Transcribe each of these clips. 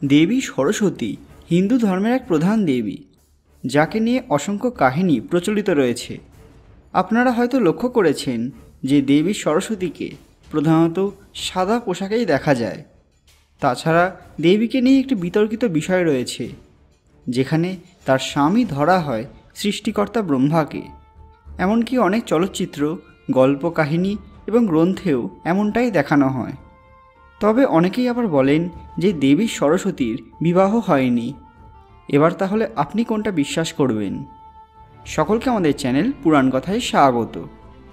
দেবী সরস্বতী হিন্দু ধর্মের এক প্রধান দেবী, যাকে নিয়ে অসংখ্য কাহিনী প্রচলিত রয়েছে। আপনারা হয়তো লক্ষ্য করেছেন যে দেবী সরস্বতীকে প্রধানত সাদা পোশাকেই দেখা যায়। তাছাড়া দেবীকে নিয়ে একটি বিতর্কিত বিষয় রয়েছে, যেখানে তার স্বামী ধরা হয় সৃষ্টিকর্তা ব্রহ্মাকে। এমনকি অনেক চলচ্চিত্র, গল্প কাহিনী এবং গ্রন্থেও এমনটাই দেখানো হয়। তবে অনেকেই আবার বলেন যে দেবী সরস্বতীর বিবাহ হয়নি। এবার তাহলে আপনি কোনটা বিশ্বাস করবেন? সকলকে আমাদের চ্যানেল পুরাণ কথায় স্বাগত।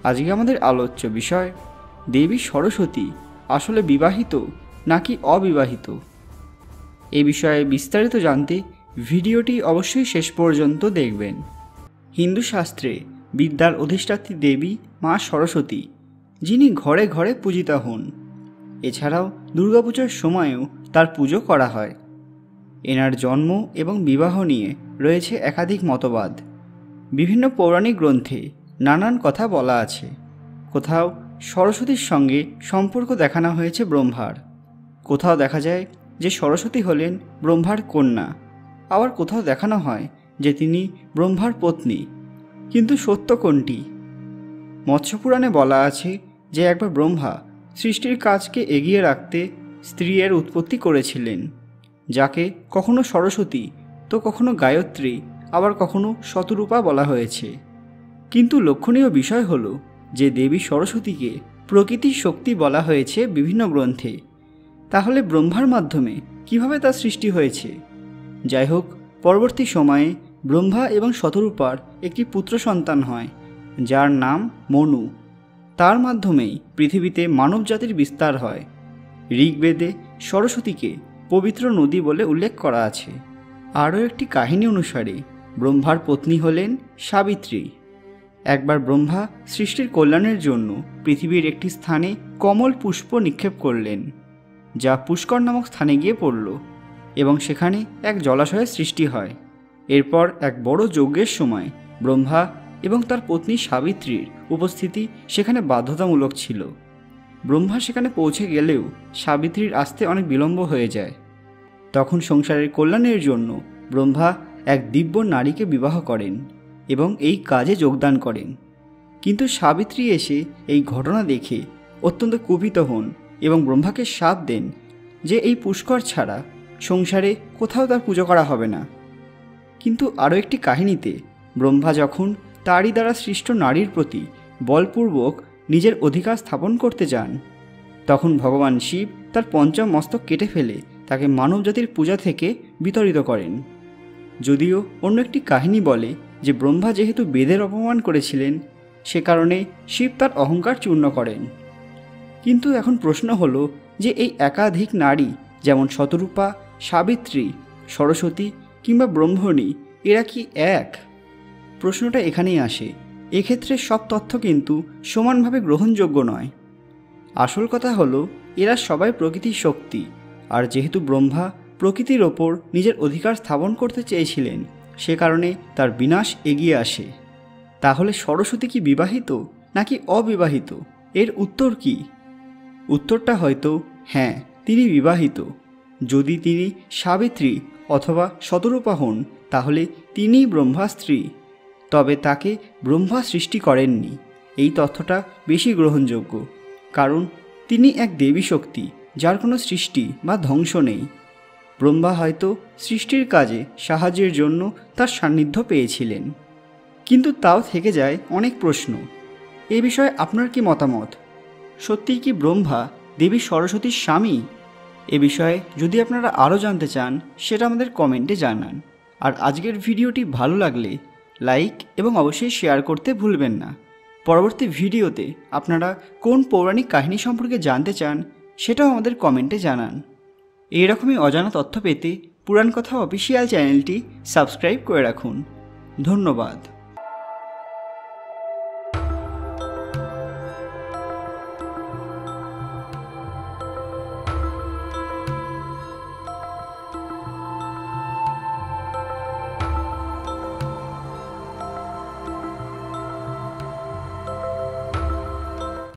আজকে আমাদের আলোচ্য বিষয়, দেবী সরস্বতী আসলে বিবাহিত নাকি অবিবাহিত। এই বিষয়ে বিস্তারিত জানতে ভিডিওটি অবশ্যই শেষ পর্যন্ত দেখবেন। হিন্দু শাস্ত্রে বিদ্যার অধিষ্ঠাত্রী দেবী মা সরস্বতী, যিনি ঘরে ঘরে পূজিতা হন। এছাড়াও দুর্গাপূজার সময়ও তার পুজো করা হয়। এনার জন্ম এবং বিবাহ নিয়ে রয়েছে একাধিক মতবাদ। বিভিন্ন পৌরাণিক গ্রন্থে নানান কথা বলা আছে। কোথাও সরস্বতীর সঙ্গে সম্পর্ক দেখানো হয়েছে ব্রহ্মার, কোথাও দেখা যায় যে সরস্বতী হলেন ব্রহ্মার কন্যা, আবার কোথাও দেখানো হয় যে তিনি ব্রহ্মার পত্নী। কিন্তু সত্য কোনটি? মৎস্যপুরাণে বলা আছে যে একবার ব্রহ্মা সৃষ্টির কাজকে এগিয়ে রাখতে স্ত্রীর উৎপত্তি করেছিলেন, যাকে কখনো সরস্বতী তো কখনো গায়ত্রী, আবার কখনো শতরূপা বলা হয়েছে। কিন্তু লক্ষণীয় বিষয় হলো যে দেবী সরস্বতীকে প্রকৃতির শক্তি বলা হয়েছে বিভিন্ন গ্রন্থে। তাহলে ব্রহ্মার মাধ্যমে কিভাবে তার সৃষ্টি হয়েছে? যাই হোক, পরবর্তী সময়ে ব্রহ্মা এবং শতরূপার একটি পুত্র সন্তান হয়, যার নাম মনু। তার মাধ্যমেই পৃথিবীতে মানব জাতির বিস্তার হয়। ঋগ্বেদে সরস্বতীকে পবিত্র নদী বলে উল্লেখ করা আছে। আরও একটি কাহিনী অনুসারে ব্রহ্মার পত্নী হলেন সাবিত্রী। একবার ব্রহ্মা সৃষ্টির কল্যাণের জন্য পৃথিবীর একটি স্থানে কমল পুষ্প নিক্ষেপ করলেন, যা পুষ্কর নামক স্থানে গিয়ে পড়ল এবং সেখানে এক জলাশয়ের সৃষ্টি হয়। এরপর এক বড় যজ্ঞের সময় ব্রহ্মা এবং তার পত্নী সাবিত্রীর উপস্থিতি সেখানে বাধ্যতামূলক ছিল। ব্রহ্মা সেখানে পৌঁছে গেলেও সাবিত্রীর আসতে অনেক বিলম্ব হয়ে যায়। তখন সংসারের কল্যাণের জন্য ব্রহ্মা এক দিব্য নারীকে বিবাহ করেন এবং এই কাজে যোগদান করেন। কিন্তু সাবিত্রী এসে এই ঘটনা দেখে অত্যন্ত কুপিত হন এবং ব্রহ্মাকে শাপ দেন যে এই পুষ্কর ছাড়া সংসারে কোথাও তার পুজো করা হবে না। কিন্তু আরও একটি কাহিনীতে ব্রহ্মা যখন তারই দ্বারা সৃষ্ট নারীর প্রতি বলপূর্বক নিজের অধিকার স্থাপন করতে যান, তখন ভগবান শিব তার পঞ্চম মস্তক কেটে ফেলে তাকে মানবজাতির পূজা থেকে বিতাড়িত করেন। যদিও অন্য একটি কাহিনী বলে যে ব্রহ্মা যেহেতু বেদের অপমান করেছিলেন, সে কারণে শিব তার অহংকার চূর্ণ করেন। কিন্তু এখন প্রশ্ন হলো যে এই একাধিক নারী, যেমন শতরূপা, সাবিত্রী, সরস্বতী কিংবা ব্রহ্মণী, এরা কি এক? প্রশ্নটা এখানেই আসে। এক্ষেত্রে সব তথ্য কিন্তু সমানভাবে গ্রহণযোগ্য নয়। আসল কথা হলো এরা সবাই প্রকৃতির শক্তি, আর যেহেতু ব্রহ্মা প্রকৃতির ওপর নিজের অধিকার স্থাপন করতে চেয়েছিলেন, সে কারণে তার বিনাশ এগিয়ে আসে। তাহলে সরস্বতী কি বিবাহিত নাকি অবিবাহিত? এর উত্তর কি? উত্তরটা হয়তো হ্যাঁ, তিনি বিবাহিত। যদি তিনি সাবিত্রী অথবা শতরূপা হন, তাহলে তিনিই ব্রহ্মার স্ত্রী। তবে তাকে ব্রহ্মা সৃষ্টি করেননি, এই তথ্যটা বেশি গ্রহণযোগ্য, কারণ তিনি এক দেবী শক্তি, যার কোনো সৃষ্টি বা ধ্বংস নেই। ব্রহ্মা হয়তো সৃষ্টির কাজে সাহায্যের জন্য তার সান্নিধ্য পেয়েছিলেন। কিন্তু তাও থেকে যায় অনেক প্রশ্ন। এ বিষয়ে আপনার কি মতামত? সত্যিই কি ব্রহ্মা দেবী সরস্বতীর স্বামী? এ বিষয়ে যদি আপনারা আরও জানতে চান, সেটা আমাদের কমেন্টে জানান। আর আজকের ভিডিওটি ভালো লাগলে লাইক এবং অবশ্যই শেয়ার করতে ভুলবেন না। পরবর্তী ভিডিওতে আপনারা কোন পৌরাণিক কাহিনী সম্পর্কে জানতে চান, সেটাও আমাদের কমেন্টে জানান। এইরকমই অজানা তথ্য পেতে পুরাণ কথা অফিসিয়াল চ্যানেলটি সাবস্ক্রাইব করে রাখুন। ধন্যবাদ।